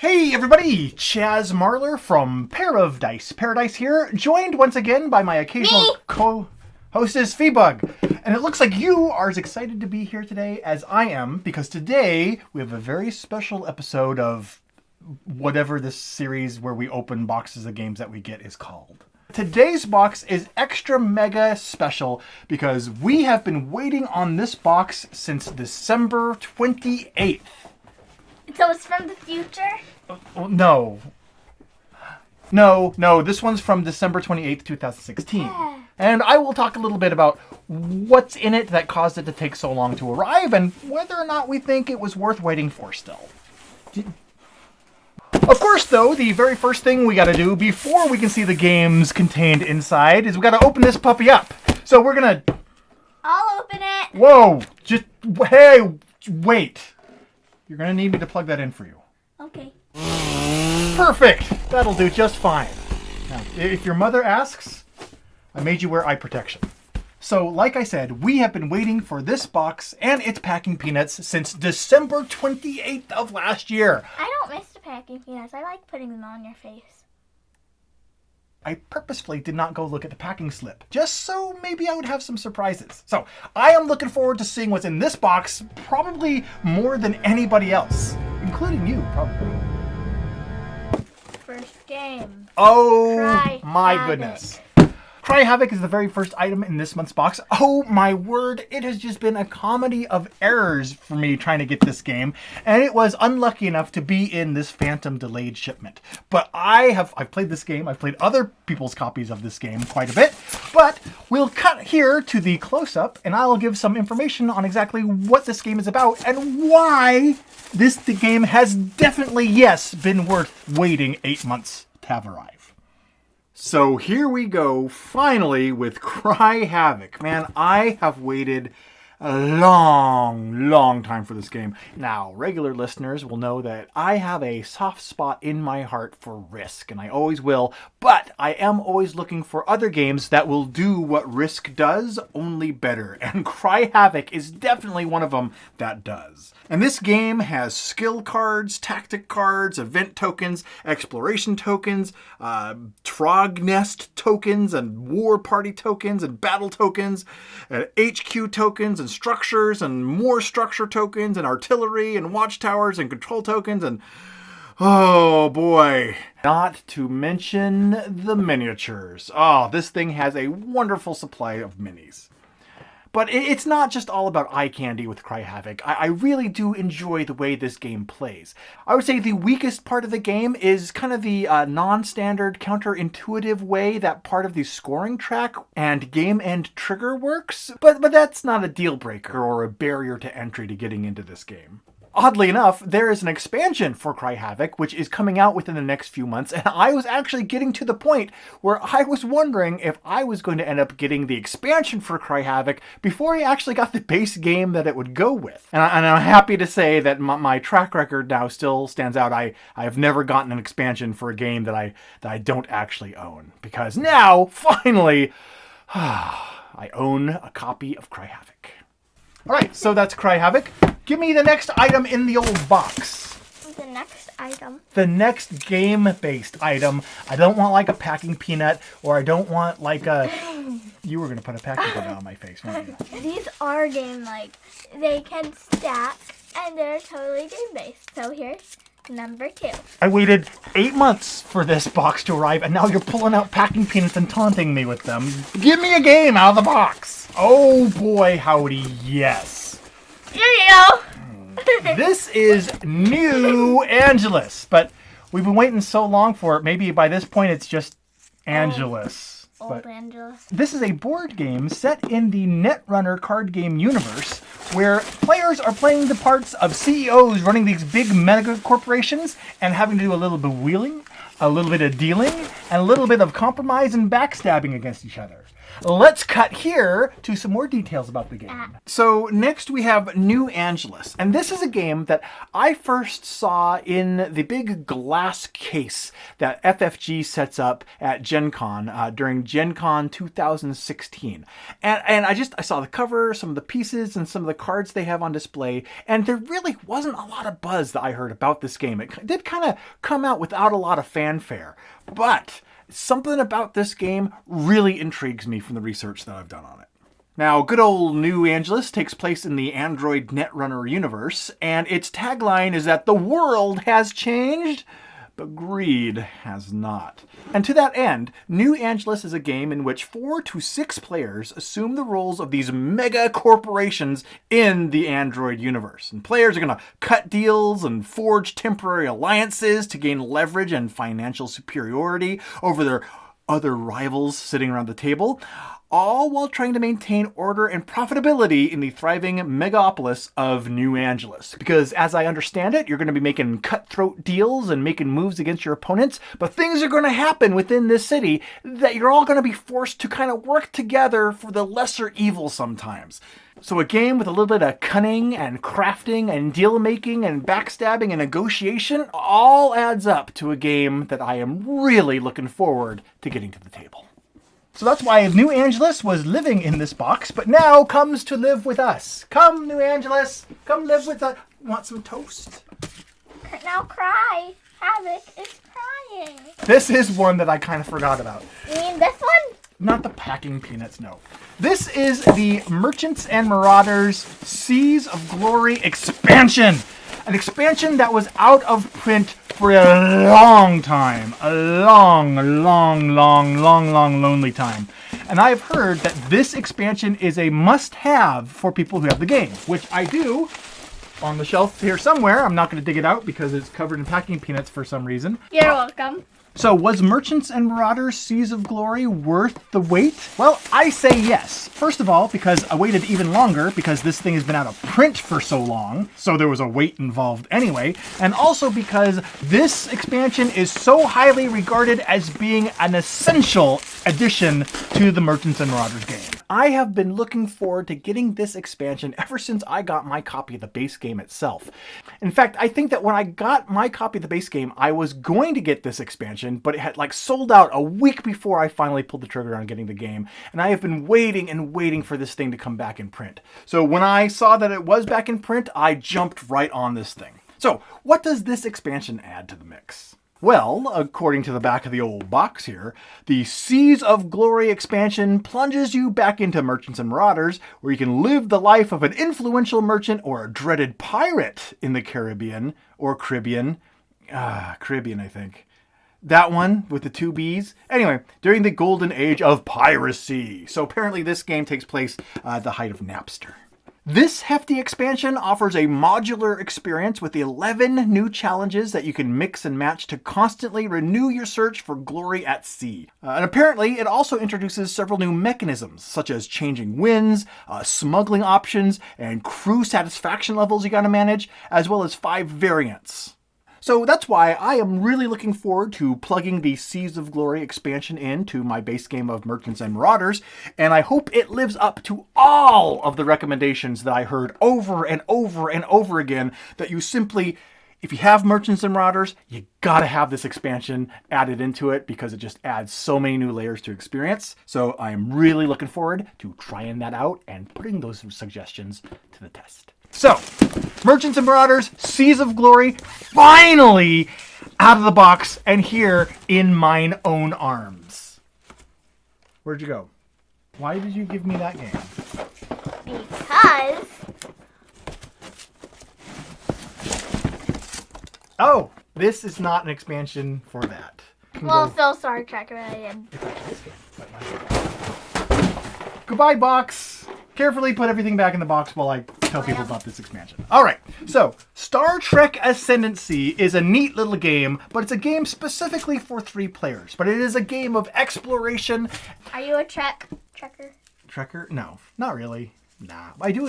Hey everybody, Chaz Marler from Pair of Dice Paradise here, joined once again by my occasional co-hostess Feebug. And it looks like you are as excited to be here today as I am, because today we have a very special episode of whatever this series where we open boxes of games that we get is called. Today's box is extra mega special because we have been waiting on this box since December 28th. So it's from the future? No, this one's from December 28th, 2016. And I will talk a little bit about what's in it that caused it to take so long to arrive and whether or not we think it was worth waiting for still. Of course, though, the very first thing we gotta do before we can see the games contained inside is we gotta open this puppy up. So we're gonna... I'll open it. Whoa! Hey, wait. You're gonna need me to plug that in for you. Okay. Perfect! That'll do just fine. Now, if your mother asks, I made you wear eye protection. So, like I said, we have been waiting for this box and its packing peanuts since December 28th of last year. I don't miss the packing peanuts. I like putting them on your face. I purposefully did not go look at the packing slip, just so maybe I would have some surprises. So, I am looking forward to seeing what's in this box, probably more than anybody else, including you, probably. First game. Oh, my goodness. Cry Havoc is the very first item in this month's box. Oh my word, it has just been a comedy of errors for me trying to get this game, and it was unlucky enough to be in this phantom delayed shipment. But I've played this game, I've played other people's copies of this game quite a bit, but we'll cut here to the close-up, and I'll give some information on exactly what this game is about and why this game has definitely, yes, been worth waiting 8 months to have arrive. So here we go, finally, with Cry Havoc. Man, I have waited a long time for this game. Now, regular listeners will know that I have a soft spot in my heart for Risk, and I always will, but I am always looking for other games that will do what Risk does, only better, and Cry Havoc is definitely one of them that does. And this game has skill cards, tactic cards, event tokens, exploration tokens, Trog Nest tokens, and War Party tokens, and Battle tokens, HQ tokens, and structures, and more structure tokens, and artillery, and watchtowers, and control tokens, and oh boy. Not to mention the miniatures. Oh, this thing has a wonderful supply of minis. But it's not just all about eye candy with Cry Havoc. I really do enjoy the way this game plays. I would say the weakest part of the game is kind of the non-standard, counterintuitive way that part of the scoring track and game end trigger works. But that's not a deal breaker or a barrier to entry to getting into this game. Oddly enough, there is an expansion for Cry Havoc, which is coming out within the next few months, and I was actually getting to the point where I was wondering if I was going to end up getting the expansion for Cry Havoc before I actually got the base game that it would go with. And I'm happy to say that my track record now still stands out. I have never gotten an expansion for a game that I don't actually own, because now, finally, I own a copy of Cry Havoc. Alright, so that's Cry Havoc. Give me the next item in the old box. The next item. The next game-based item. I don't want like a packing peanut, or I don't want like a... You were going to put a packing peanut on my face, weren't you? These are game-like. They can stack, and they're totally game-based. So here's number 2. I waited 8 months for this box to arrive, and now you're pulling out packing peanuts and taunting me with them. Give me a game out of the box. Oh boy, howdy, yes. Here you go. This is New Angeles, but we've been waiting so long for it. Maybe by this point it's just Angeles. Old Angeles. This is a board game set in the Netrunner card game universe where players are playing the parts of CEOs running these big mega corporations and having to do a little bit of wheeling, a little bit of dealing, and a little bit of compromise and backstabbing against each other. Let's cut here to some more details about the game. So next we have New Angeles. And this is a game that I first saw in the big glass case that FFG sets up at Gen Con during Gen Con 2016. And I saw the cover, some of the pieces, and some of the cards they have on display. And there really wasn't a lot of buzz that I heard about this game. It did kind of come out without a lot of fanfare. But something about this game really intrigues me from the research that I've done on it. Now, good old New Angeles takes place in the Android Netrunner universe, and its tagline is that the world has changed, but greed has not. And to that end, New Angeles is a game in which 4 to 6 players assume the roles of these mega corporations in the Android universe. And players are going to cut deals and forge temporary alliances to gain leverage and financial superiority over their other rivals sitting around the table, all while trying to maintain order and profitability in the thriving megapolis of New Angeles. Because as I understand it, you're going to be making cutthroat deals and making moves against your opponents, but things are going to happen within this city that you're all going to be forced to kind of work together for the lesser evil sometimes. So a game with a little bit of cunning and crafting and deal making and backstabbing and negotiation all adds up to a game that I am really looking forward to getting to the table. So that's why New Angeles was living in this box, but now comes to live with us. Come, New Angeles, come live with us. Want some toast? Now cry. Havoc is crying. This is one that I kind of forgot about. You mean this one? Not the packing peanuts, no. This is the Merchants and Marauders Seas of Glory expansion. An expansion that was out of print for a long time. A long, lonely time. And I've heard that this expansion is a must-have for people who have the game, which I do on the shelf here somewhere. I'm not going to dig it out because it's covered in packing peanuts for some reason. You're welcome. So was Merchants and Marauders Seas of Glory worth the wait? Well, I say yes. First of all, because I waited even longer because this thing has been out of print for so long, so there was a wait involved anyway, and also because this expansion is so highly regarded as being an essential addition to the Merchants and Marauders game. I have been looking forward to getting this expansion ever since I got my copy of the base game itself. In fact, I think that when I got my copy of the base game, I was going to get this expansion, but it had sold out a week before I finally pulled the trigger on getting the game. And I have been waiting and waiting for this thing to come back in print. So when I saw that it was back in print, I jumped right on this thing. So what does this expansion add to the mix? Well, according to the back of the old box here, the Seas of Glory expansion plunges you back into Merchants and Marauders, where you can live the life of an influential merchant or a dreaded pirate in the Caribbean, or Caribbean. Caribbean, I think. That one with the 2 B's. Anyway, during the golden age of piracy. So apparently this game takes place at the height of Napster. This hefty expansion offers a modular experience with the 11 new challenges that you can mix and match to constantly renew your search for glory at sea. And apparently it also introduces several new mechanisms, such as changing winds, smuggling options, and crew satisfaction levels you gotta manage, as well as 5 variants. So that's why I am really looking forward to plugging the Seas of Glory expansion into my base game of Merchants and Marauders, and I hope it lives up to all of the recommendations that I heard over and over and over again, that you simply, if you have Merchants and Marauders, you gotta have this expansion added into it because it just adds so many new layers to experience. So I am really looking forward to trying that out and putting those suggestions to the test. So, Merchants and Marauders, Seas of Glory, finally out of the box and here in mine own arms. Where'd you go? Why did you give me that game? Because... Oh, this is not an expansion for that. Well, Phil Star Trek really did. Goodbye, box. Carefully put everything back in the box while I tell people about this expansion. All right, so Star Trek Ascendancy is a neat little game, but it's a game specifically for 3 players. But it is a game of exploration. Are you a trekker? Trekker? No, not really. Nah, I do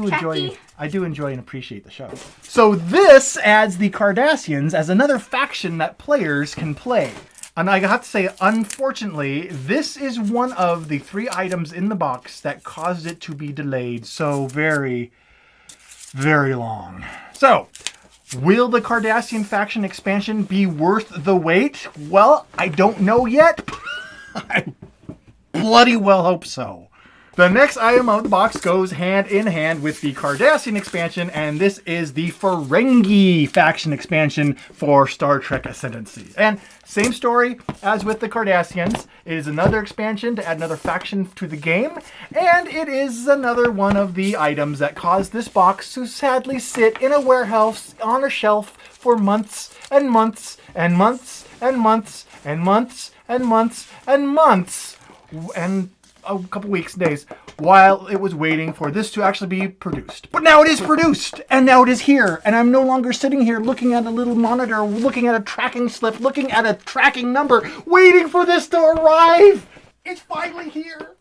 enjoy and appreciate the show. So this adds the Cardassians as another faction that players can play. And I have to say, unfortunately, this is one of the 3 items in the box that caused it to be delayed so very, very long. So, will the Cardassian faction expansion be worth the wait? Well, I don't know yet. I bloody well hope so. The next item of the box goes hand in hand with the Cardassian expansion, and this is the Ferengi faction expansion for Star Trek Ascendancy. And same story as with the Cardassians. It is another expansion to add another faction to the game, and it is another one of the items that caused this box to sadly sit in a warehouse on a shelf for months and months and months and months and months and months and months and a couple weeks, days, while it was waiting for this to actually be produced. But now it is produced, and now it is here, and I'm no longer sitting here looking at a little monitor, looking at a tracking slip, looking at a tracking number, waiting for this to arrive. It's finally here.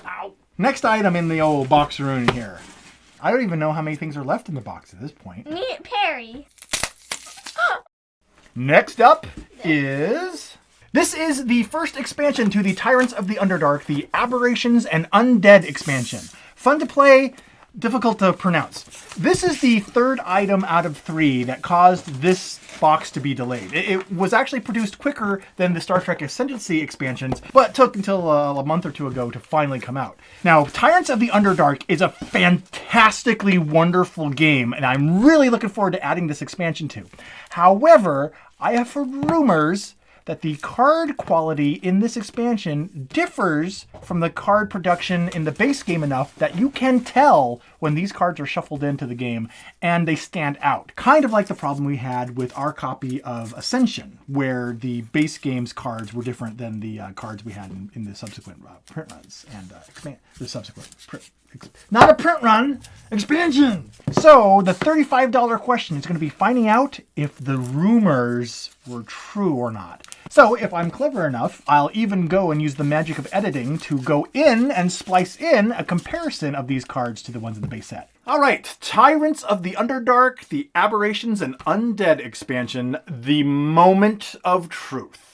Ow. Next item in the old box rune here. I don't even know how many things are left in the box at this point. Meet Perry. Next up is... This is the first expansion to the Tyrants of the Underdark, the Aberrations and Undead expansion. Fun to play, difficult to pronounce. This is the 3rd item out of 3 that caused this box to be delayed. It was actually produced quicker than the Star Trek Ascendancy expansions, but took until a month or 2 ago to finally come out. Now, Tyrants of the Underdark is a fantastically wonderful game, and I'm really looking forward to adding this expansion to. However, I have heard rumors that the card quality in this expansion differs from the card production in the base game enough that you can tell when these cards are shuffled into the game and they stand out. Kind of like the problem we had with our copy of Ascension, where the base game's cards were different than the cards we had in the subsequent print runs and the subsequent print. Not a print run, expansion. So the $35 question is going to be finding out if the rumors were true or not. So if I'm clever enough, I'll even go and use the magic of editing to go in and splice in a comparison of these cards to the ones in the base set. All right, Tyrants of the Underdark, the Aberrations and Undead expansion, the moment of truth.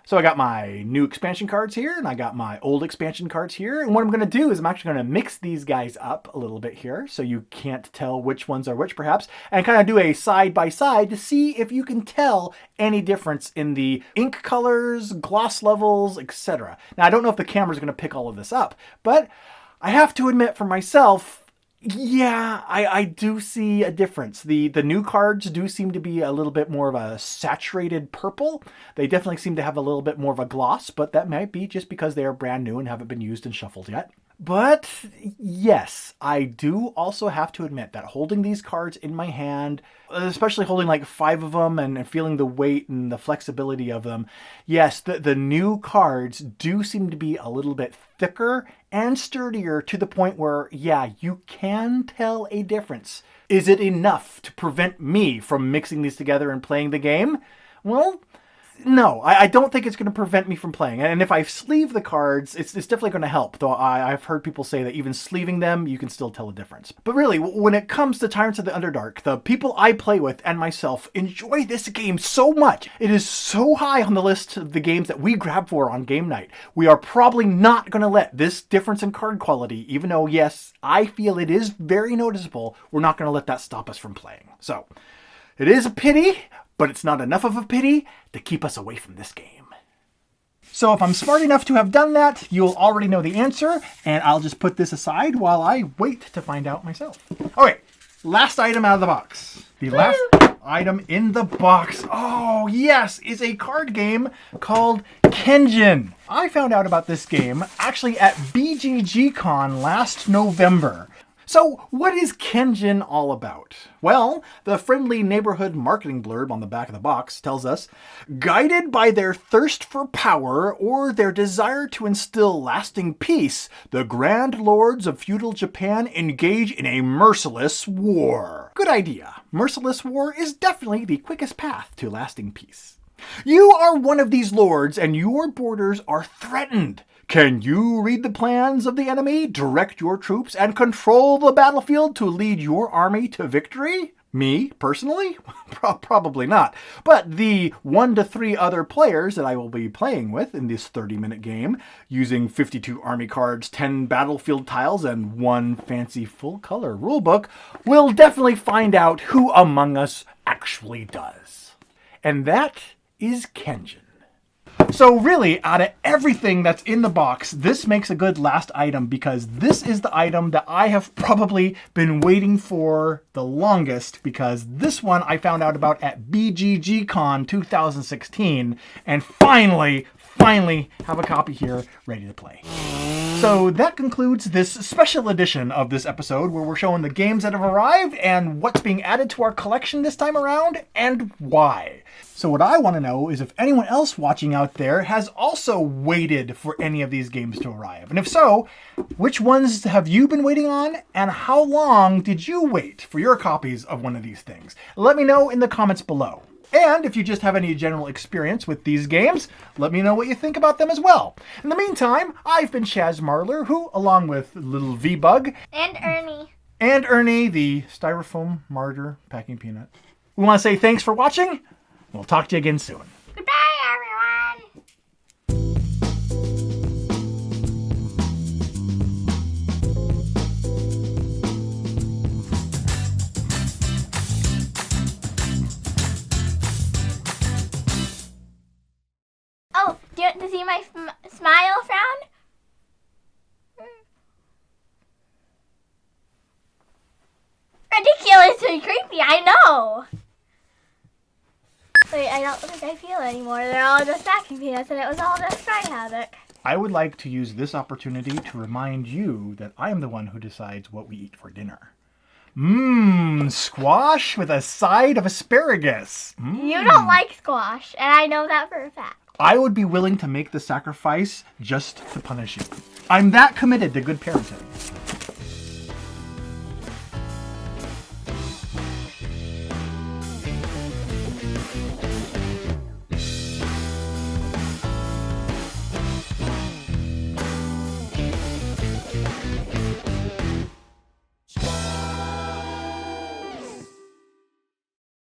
So I got my new expansion cards here, and I got my old expansion cards here. And what I'm going to do is I'm actually going to mix these guys up a little bit here, so you can't tell which ones are which, perhaps, and kind of do a side-by-side to see if you can tell any difference in the ink colors, gloss levels, etc. Now, I don't know if the camera's going to pick all of this up, but I have to admit for myself, yeah, I do see a difference. The new cards do seem to be a little bit more of a saturated purple. They definitely seem to have a little bit more of a gloss, but that might be just because they are brand new and haven't been used and shuffled yet. But yes, I do also have to admit that holding these cards in my hand, especially holding like 5 of them and feeling the weight and the flexibility of them, yes, the new cards do seem to be a little bit thicker and sturdier to the point where, yeah, you can tell a difference. Is it enough to prevent me from mixing these together and playing the game? Well, no, I don't think it's going to prevent me from playing. And if I sleeve the cards, it's definitely going to help. Though I've heard people say that even sleeving them, you can still tell a difference. But really, when it comes to Tyrants of the Underdark, the people I play with and myself enjoy this game so much. It is so high on the list of the games that we grab for on game night. We are probably not going to let this difference in card quality, even though, yes, I feel it is very noticeable, we're not going to let that stop us from playing. So, it is a pity, but it's not enough of a pity to keep us away from this game. So if I'm smart enough to have done that, you'll already know the answer, and I'll just put this aside while I wait to find out myself. All right, last item out of the box. The last item in the box, oh yes, is a card game called Kenjin. I found out about this game actually at BGG-Con last November. So what is Kenjin all about? Well, the friendly neighborhood marketing blurb on the back of the box tells us, guided by their thirst for power or their desire to instill lasting peace, the Grand Lords of feudal Japan engage in a merciless war. Good idea. Merciless war is definitely the quickest path to lasting peace. You are one of these lords and your borders are threatened. Can you read the plans of the enemy, direct your troops, and control the battlefield to lead your army to victory? Me, personally? Probably not. But the 1 to 3 other players that I will be playing with in this 30-minute game, using 52 army cards, 10 battlefield tiles, and 1 fancy full-color rulebook, will definitely find out who among us actually does. And that is Kenjin. So really, out of everything that's in the box, this makes a good last item because this is the item that I have probably been waiting for the longest, because this one I found out about at BGGCon 2016 and finally have a copy here ready to play. So that concludes this special edition of this episode where we're showing the games that have arrived and what's being added to our collection this time around and why. So what I want to know is if anyone else watching out there has also waited for any of these games to arrive. And if so, which ones have you been waiting on and how long did you wait for your copies of one of these things? Let me know in the comments below. And if you just have any general experience with these games, let me know what you think about them as well. In the meantime, I've been Chaz Marler, who, along with little V-Bug. And Ernie. And Ernie, the styrofoam martyr packing peanut. We want to say thanks for watching. We'll talk to you again soon. Goodbye, everyone. Oh, do you want to see my smile frown? Ridiculously creepy, I know. Wait, I don't think I feel anymore. They're all just packing peanuts and it was all just Cry Havoc. I would like to use this opportunity to remind you that I am the one who decides what we eat for dinner. Squash with a side of asparagus. You don't like squash, and I know that for a fact. I would be willing to make the sacrifice just to punish you. I'm that committed to good parenting.